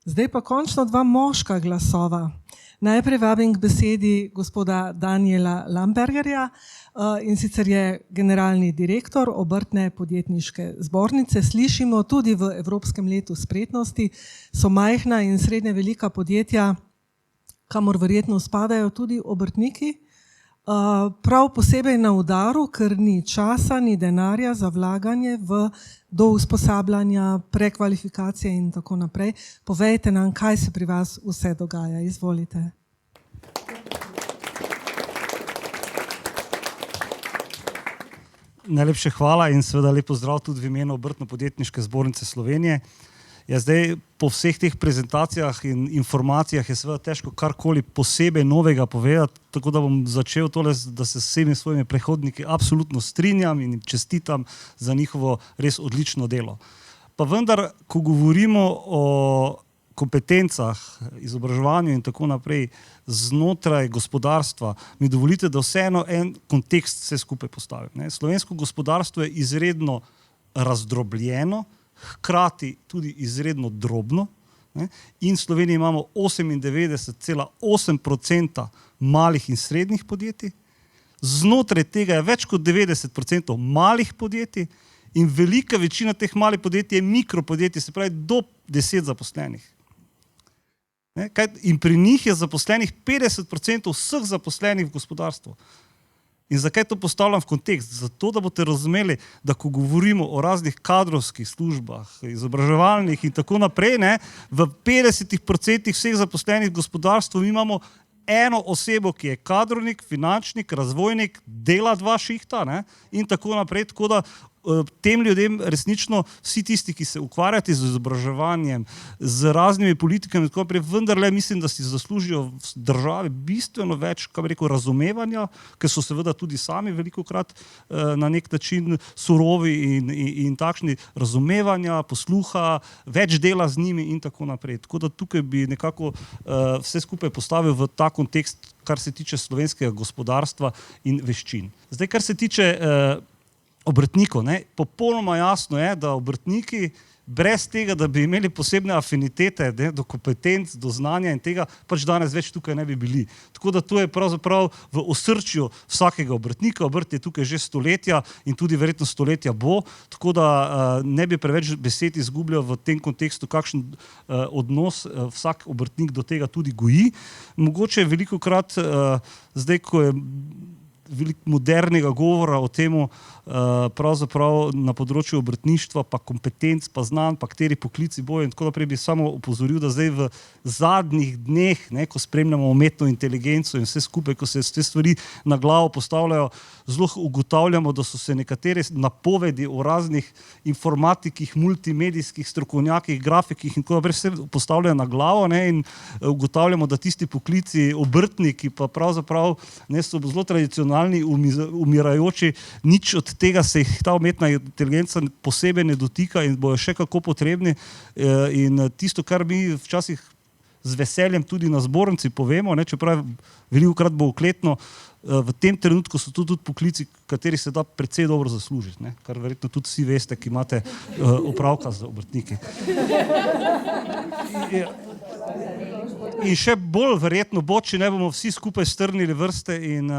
Zdaj pa končno dva moška glasova. Najprej vabim k besedi gospoda Daniela Lambergerja, in sicer je generalni direktor Obrtne podjetniške zbornice. Slišimo tudi v Evropskem letu spretnosti, so majhna in srednje velika podjetja, kamor verjetno spadajo tudi obrtniki. Prav posebej na udaru, ker ni časa, ni denarja za vlaganje do usposabljanja, prekvalifikacije in tako naprej. Povejte nam, kaj se pri vas vse dogaja. Izvolite. Najlepše hvala in seveda lep pozdrav tudi v imenu Obrtno-podjetniške zbornice Slovenije. Ja, zdaj po vseh teh prezentacijah in informacijah je seveda težko karkoli posebej novega povedati, tako da bom začel tole, da se s vsemi svojimi predhodniki absolutno strinjam in čestitam za njihovo res odlično delo. Pa vendar, ko govorimo o kompetencah, izobraževanju in tako naprej znotraj gospodarstva, mi dovolite, da vseeno en kontekst vse skupaj postavim. Slovensko gospodarstvo je izredno razdrobljeno, hkrati tudi izredno drobno, in v Sloveniji imamo 98,8% malih in srednjih podjetij, znotraj tega je več kot 90% malih podjetij in velika večina teh malih podjetij je mikropodjetij, se pravi do 10 zaposlenih. In pri njih je zaposlenih 50% vseh zaposlenih v gospodarstvu. In zakaj to postavljam v kontekst? Zato, da boste razumeli, da ko govorimo o raznih kadrovskih službah, izobraževalnih in tako naprej, v 50% vseh zaposlenih v gospodarstvu mi imamo eno osebo, ki je kadrovnik, finančnik, razvojnik, dela 2 šihta in tako naprej, tako da tem ljudem resnično vsi tisti, ki se ukvarjate z izobraževanjem, z raznimi politikami, tako naprej, vendarle mislim, da si zaslužijo v državi bistveno več, razumevanja, ker so seveda tudi sami velikokrat na nek način surovi in takšni, razumevanja, posluha, več dela z njimi in tako naprej. Tako da tukaj bi nekako vse skupaj postavil v ta kontekst, kar se tiče slovenskega gospodarstva in veščin. Zdaj, kar se tiče obrtnikov, popolnoma jasno je, da obrtniki brez tega, da bi imeli posebne afinitete do kompetenc, do znanja in tega, pač danes več tukaj ne bi bili. Tako da to je pravzaprav v osrčju vsakega obrtnika. Obrt je tukaj že stoletja in tudi verjetno stoletja bo, tako da ne bi preveč besed izgubljal v tem kontekstu, kakšen odnos vsak obrtnik do tega tudi goji. Mogoče je velikokrat, zdaj, ko je veliko modernega govora o temu, pravzaprav na področju obrtništva, pa kompetenc, pa znanj, pa kateri poklici bojo in tako naprej, bi samo opozoril, da zdaj v zadnjih dneh, ko spremljamo umetno inteligenco in vse skupaj, ko se te stvari na glavo postavljajo, zelo ugotavljamo, da so se nekatere napovedi o raznih informatikih, multimedijskih strokovnjakih, grafikih in tako naprej vse postavljajo na glavo in ugotavljamo, da tisti poklici obrtniki pa pravzaprav so zelo tradicionalni, umirajoči, nič od tega se jih ta umetna inteligenca posebej ne dotika in bojo še kako potrebni. In tisto, kar mi včasih z veseljem tudi na zbornici povemo, čeprav velikokrat bo okletno, v tem trenutku so tudi poklici, kateri se da precej dobro zaslužiti, kar verjetno tudi vsi veste, ki imate opravka z obrtniki. In še bolj verjetno bo, če ne bomo vsi skupaj strnili vrste in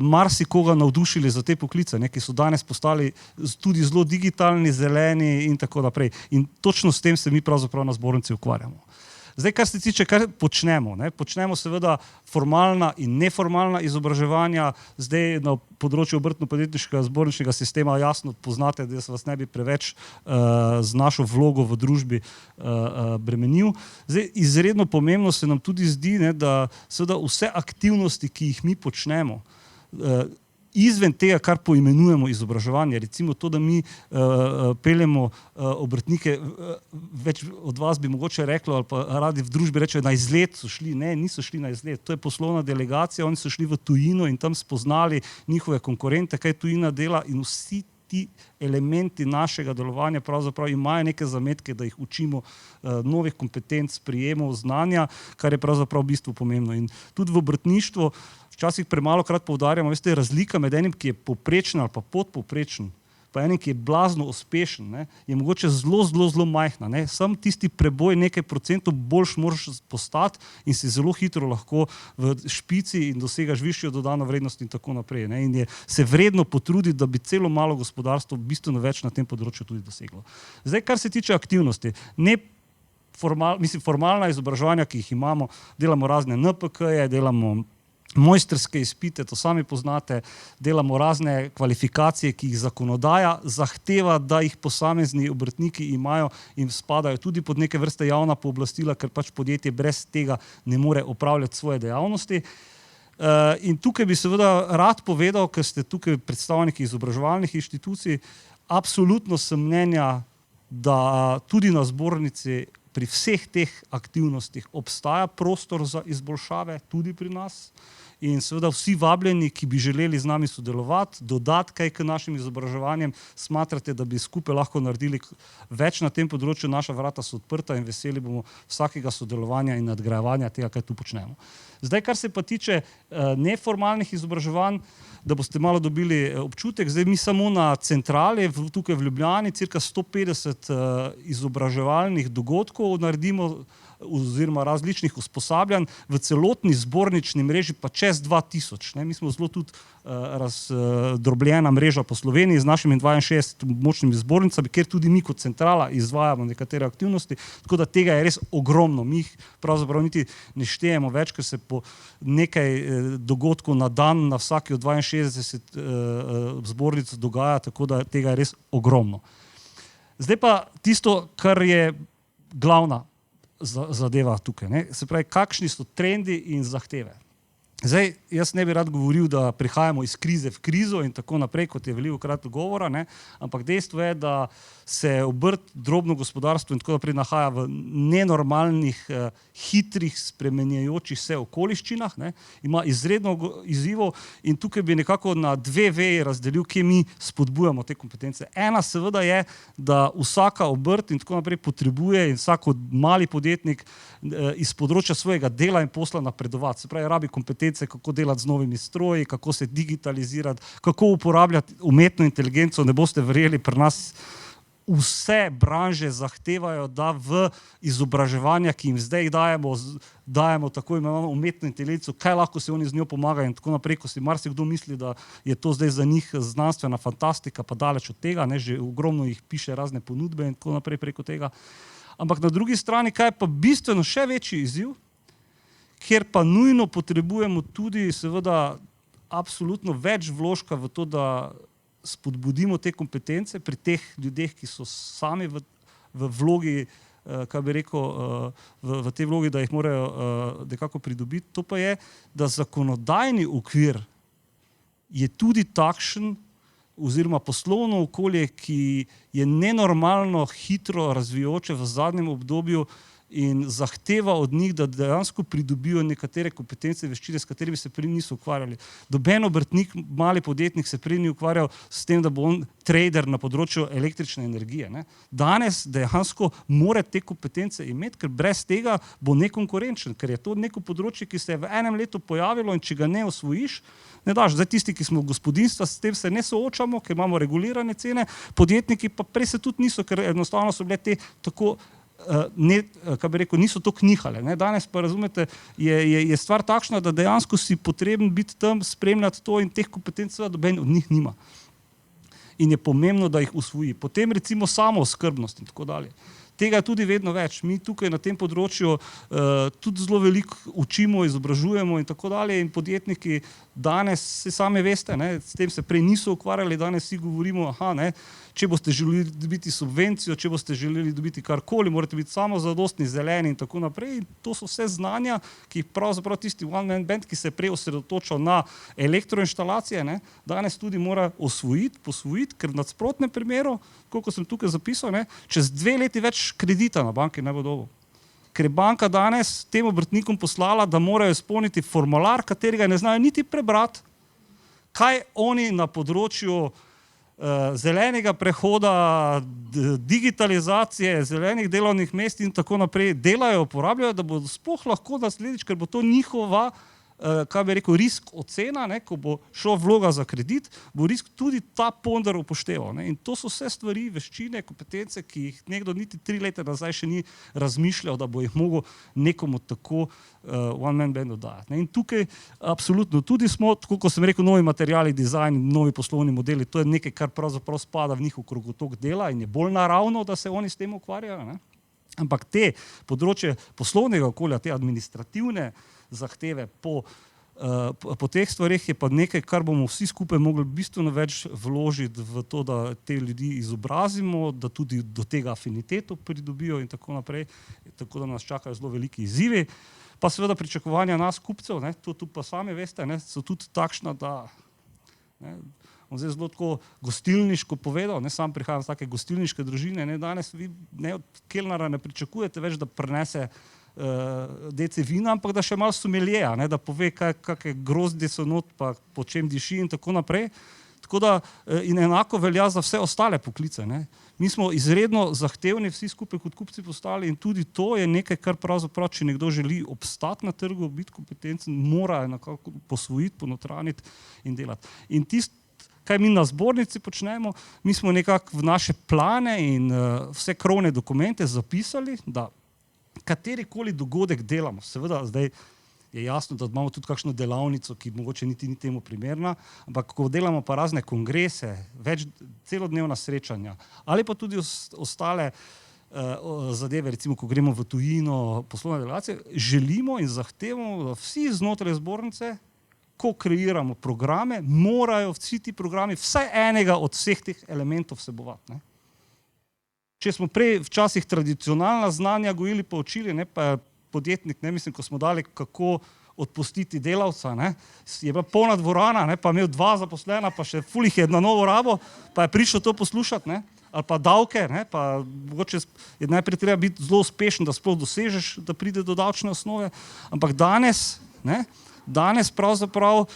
marsikoga navdušili za te poklice, ki so danes postali tudi zelo digitalni, zeleni in tako naprej. In točno s tem se mi pravzaprav na zbornici ukvarjamo. Zdaj, kar se tiče, kar počnemo. Počnemo seveda formalna in neformalna izobraževanja. Zdaj na področju obrtno-podjetniškega zborničnega sistema jasno poznate, da se vas ne bi preveč z našo vlogo v družbi bremenil. Zdaj, izredno pomembno se nam tudi zdi, da seveda vse aktivnosti, ki jih mi počnemo, izven tega, kar poimenujemo izobraževanje, recimo to, da mi peljemo obrtnike, več od vas bi mogoče reklo, ali pa radi v družbi rečejo, na izlet so šli. Ne, niso šli na izlet. To je poslovna delegacija, oni so šli v tujino in tam spoznali njihove konkurente, kaj tujina dela in vsi ti elementi našega delovanja pravzaprav imajo neke zametke, da jih učimo novih kompetenc, prijemov, znanja, kar je pravzaprav v bistvu pomembno. In tudi v obrtništvu včasih premalokrat poudarjamo, veste, razlika med enim, ki je povprečen ali pa podpovprečen, pa enim, ki je blazno uspešen, ne, je mogoče zelo majhna. Ne. Sam tisti preboj nekaj procentov boljš moraš postati in si zelo hitro lahko v špici in dosegaš višjo dodano vrednost in tako naprej. Ne. In je se vredno potruditi, da bi celo malo gospodarstvo bistveno več na tem področju tudi doseglo. Zdaj, kar se tiče aktivnosti, formalna izobraževanja, ki jih imamo, delamo razne NPK-je, delamo mojstrske izpite, to sami poznate, delamo razne kvalifikacije, ki jih zakonodaja zahteva, da jih posamezni obrtniki imajo in spadajo tudi pod neke vrste javna pooblastila, ker pač podjetje brez tega ne more opravljati svoje dejavnosti. In tukaj bi seveda rad povedal, ker ste tukaj predstavniki izobraževalnih inštitucij, absolutno sem mnenja, da tudi na zbornici pri vseh teh aktivnostih obstaja prostor za izboljšave, tudi pri nas. In seveda vsi vabljeni, ki bi želeli z nami sodelovati, dodati kaj k našim izobraževanjem, smatrate, da bi skupaj lahko naredili več na tem področju, naša vrata so odprta in veseli bomo vsakega sodelovanja in nadgrajevanja tega, kaj tu počnemo. Zdaj, kar se pa tiče neformalnih izobraževanj, da boste malo dobili občutek, zdaj mi samo na centrali, tukaj v Ljubljani, cirka 150 izobraževalnih dogodkov naredimo, oziroma različnih usposabljanj, v celotni zbornični mreži pa čez 2000. Ne. Mi smo zelo tudi razdrobljena mreža po Sloveniji z našimi 62 močnimi zbornicami, kjer tudi mi kot centrala izvajamo nekatere aktivnosti, tako da tega je res ogromno. Mi jih pravzaprav niti ne štejemo več, ker se po nekaj dogodkov na dan na vsaki od 62 zbornic dogaja, tako da tega je res ogromno. Zdaj pa tisto, kar je glavna zadeva tukaj. Ne? Se pravi, kakšni so trendi in zahteve. Zdaj, jaz ne bi rad govoril, da prihajamo iz krize v krizo in tako naprej, kot je velikokrat govora, ne? Ampak dejstvo je, da se obrt, drobno gospodarstvo in tako naprej nahaja v nenormalnih, hitrih, spremenjajočih se okoliščinah, ne? Ima izredno izzivov in tukaj bi nekako na dve veji razdelil, kje mi spodbujamo te kompetence. Ena seveda je, da vsaka obrt in tako naprej potrebuje in vsak mali podjetnik iz področja svojega dela in posla napredovati. Se pravi, rabi kompetence, kako delati z novimi stroji, kako se digitalizirati, kako uporabljati umetno inteligenco. Ne boste verjeli, pri nas vse branže zahtevajo, da v izobraževanja, ki jim zdaj dajemo tako imenovano umetno inteligenco, kaj lahko se oni z njo pomagajo in tako naprej, ko si marsikdo misli, da je to zdaj za njih znanstvena fantastika, pa daleč od tega, ne, že ogromno jih piše razne ponudbe in tako naprej preko tega. Ampak na drugi strani, kaj je pa bistveno še večji izziv, kjer pa nujno potrebujemo tudi seveda absolutno več vložka v to, da spodbudimo te kompetence pri teh ljudeh, ki so sami v vlogi, kaj bi rekel, v tej vlogi, da jih morajo nekako pridobiti. To pa je, da zakonodajni okvir je tudi takšen, oziroma poslovno okolje, ki je nenormalno hitro razvijajoče v zadnjem obdobju in zahteva od njih, da dejansko pridobijo nekatere kompetence, veščine, s katerimi se prej niso ukvarjali. Noben obrtnik, mali podjetnik se prej ni ukvarjal s tem, da bo on trader na področju električne energije. Ne. Danes dejansko mora te kompetence imeti, ker brez tega bo nekonkurenčen, ker je to neko področje, ki se je v enem letu pojavilo in če ga ne osvojiš, ne daš. Zdaj tisti, ki smo gospodinjstva, s tem se ne soočamo, ker imamo regulirane cene, podjetniki pa prej se tudi niso, ker enostavno so bile te tako niso to knihale. Ne. Danes pa razumete, je stvar takšna, da dejansko si potreben biti tam, spremljati to in teh kompetenc noben od njih nima. In je pomembno, da jih usvoji. Potem recimo samooskrbnost in tako dalje. Tega je tudi vedno več. Mi tukaj na tem področju tudi zelo veliko učimo, izobražujemo in tako dalje in podjetniki danes, se sami veste, ne, s tem se prej niso ukvarjali, danes si govorimo, če boste želeli dobiti subvencijo, če boste želeli dobiti karkoli, morate biti samozadostni, zeleni in tako naprej. In to so vse znanja, ki pravzaprav tisti one-man band, ki se je prej osredotočal na elektroinštalacije, ne, danes tudi mora posvojiti, ker v nasprotnem primeru, koliko sem tukaj zapisal, ne, čez 2 leti več kredita na banki ne bo dobil. Ker je banka danes tem obrtnikom poslala, da morajo izpolniti formular, katerega ne znajo niti prebrati, kaj oni na področju zelenega prehoda, digitalizacije, zelenih delovnih mest in tako naprej delajo, uporabljajo, da bodo sploh lahko naslednjič, ker bo to njihova kaj bi rekel, risk ocena, ne, ko bo šla vloga za kredit, bo risk tudi ta ponder upošteval. Ne. In to so vse stvari, veščine, kompetence, ki jih nekdo niti 3 leta nazaj še ni razmišljal, da bo jih mogel nekomu tako one-man bandu dajati. Ne. In tukaj absolutno tudi smo, tako kot sem rekel, novi materiali, dizajn, novi poslovni modeli, to je nekaj, kar pravzaprav spada v njihov krogotok dela in je bolj naravno, da se oni s tem ukvarjajo. Ne. Ampak te področje poslovnega okolja, te administrativne zahteve po teh stvareh je pa nekaj, kar bomo vsi skupaj mogli bistveno več vložiti v to, da te ljudi izobrazimo, da tudi do tega afiniteto pridobijo in tako naprej, tako da nas čakajo zelo veliki izzivi. Pa seveda pričakovanja nas kupcev, ne, to tudi pa sami veste, ne, so tudi takšna, da bom zdaj zelo tako gostilniško povedal, ne, sam prihajam z take gostilniške družine, ne, danes vi ne, od kelnara ne pričakujete več, da prinese deci vina, ampak da še malo someljeja, ne, da pove, kakšne grozdje so not, pa po čem diši in tako naprej. Tako da in enako velja za vse ostale poklice. Ne. Mi smo izredno zahtevni vsi skupaj kot kupci postali in tudi to je nekaj, kar pravzaprav, če nekdo želi obstati na trgu, biti kompetencen, mora nekako posvojiti, ponotraniti in delati. In tisto, kaj mi na zbornici počnemo, mi smo nekako v naše plane in vse krovne dokumente zapisali, da katerikoli dogodek delamo, seveda zdaj je jasno, da imamo tudi kakšno delavnico, ki mogoče niti ni temu primerna, ampak ko delamo pa razne kongrese, več celodnevna srečanja ali pa tudi ostale zadeve, recimo ko gremo v tujino, poslovne delegacije, želimo in zahtevamo, da vsi znotraj zbornice, ko kreiramo programe, morajo vsi ti programi vsaj enega od vseh teh elementov vsebovati. Ne. Če smo prej včasih tradicionalna znanja gojili pa učili, ne, pa je podjetnik, ne, mislim, ko smo dali, kako odpustiti delavca, ne, je bila polna dvorana, ne, pa imel 2 zaposlena, pa še ful jih je na novo rabo, pa je prišel to poslušati, ne, ali pa davke, ne, pa mogoče je najprej treba biti zelo uspešen, da sploh dosežeš, da pride do davčne osnove, ampak danes pravzaprav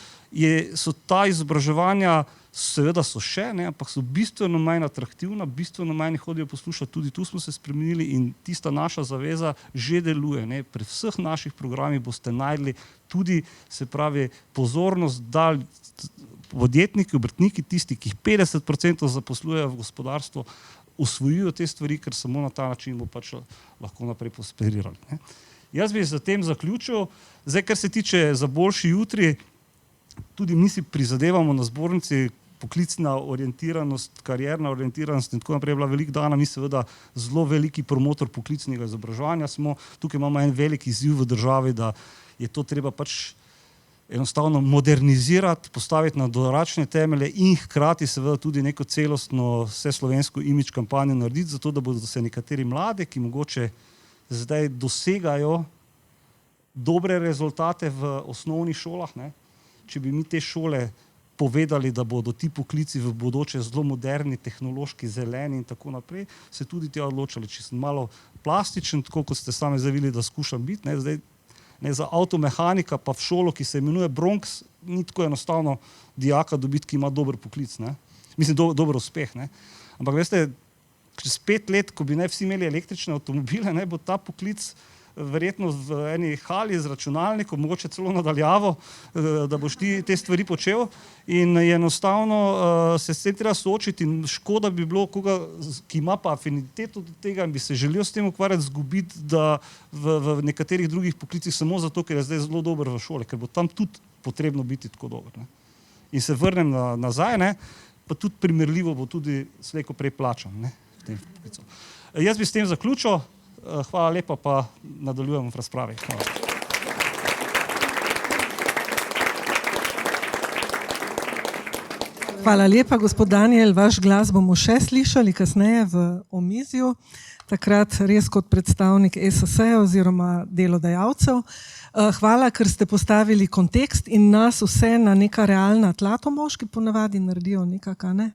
so ta izobraževanja, seveda so še, ne, ampak so bistveno manj atraktivna, bistveno manj hodijo poslušati, tudi tu smo se spremenili in tista naša zaveza že deluje. Ne. Pri vseh naših programih boste najdli tudi, se pravi, pozornost, da podjetniki, obrtniki, tisti, ki jih 50% zaposlujejo v gospodarstvu, usvojijo te stvari, ker samo na ta način bo pač lahko naprej prosperirali. Ne. Jaz bi za tem zaključil. Zdaj, kar se tiče za boljši jutri, tudi mi si prizadevamo na zbornici, poklicna orientiranost, karierna orientiranost in tako naprej je bila veliko dana, mi seveda zelo veliki promotor poklicnega izobraževanja smo, tukaj imamo en velik izziv v državi, da je to treba pač enostavno modernizirati, postaviti na drugačne temelje in hkrati seveda tudi neko celostno vseslovensko imidž kampanjo narediti, zato da bodo se nekateri mladi, ki mogoče zdaj dosegajo dobre rezultate v osnovnih šolah, ne, če bi mi te šole povedali, da bodo ti poklici v bodoče zelo moderni, tehnološki, zeleni in tako naprej, se tudi tja odločali. Če sem malo plastičen, tako kot ste sami zavili, da skušam biti, ne, zdaj, ne, za avtomehanika pa v šolo, ki se imenuje Bronx, ni tako enostavno dijaka dobiti, ki ima dober poklic. Ne. Mislim, dober uspeh. Ne. Ampak veste, čez 5 let, ko bi ne vsi imeli električne avtomobile, ne, bo ta poklic verjetno v eni hali z računalnikom, mogoče celo nadaljavo, da boš ti te stvari počel in je enostavno se s tem treba soočiti in škoda bi bilo koga, ki ima pa afiniteto do tega in bi se želel s tem ukvarjati, zgubiti, da v nekaterih drugih poklicih samo zato, ker je zdaj zelo dober v šoli, ker bo tam tudi potrebno biti tako dober. Ne. In se vrnem nazaj, ne, pa tudi primerljivo bo tudi slej ko prej plačan. Ne, v tem poklicu. Jaz bi s tem zaključil. Hvala lepa, pa nadaljujemo v razpravi. Hvala. Hvala lepa, gospod Danijel. Vaš glas bomo še slišali kasneje v omizju, takrat res kot predstavnik ESS oziroma delodajalcev. Hvala, ker ste postavili kontekst in nas vse na neka realna tla, to moški ponavadi naredijo nekako, ne?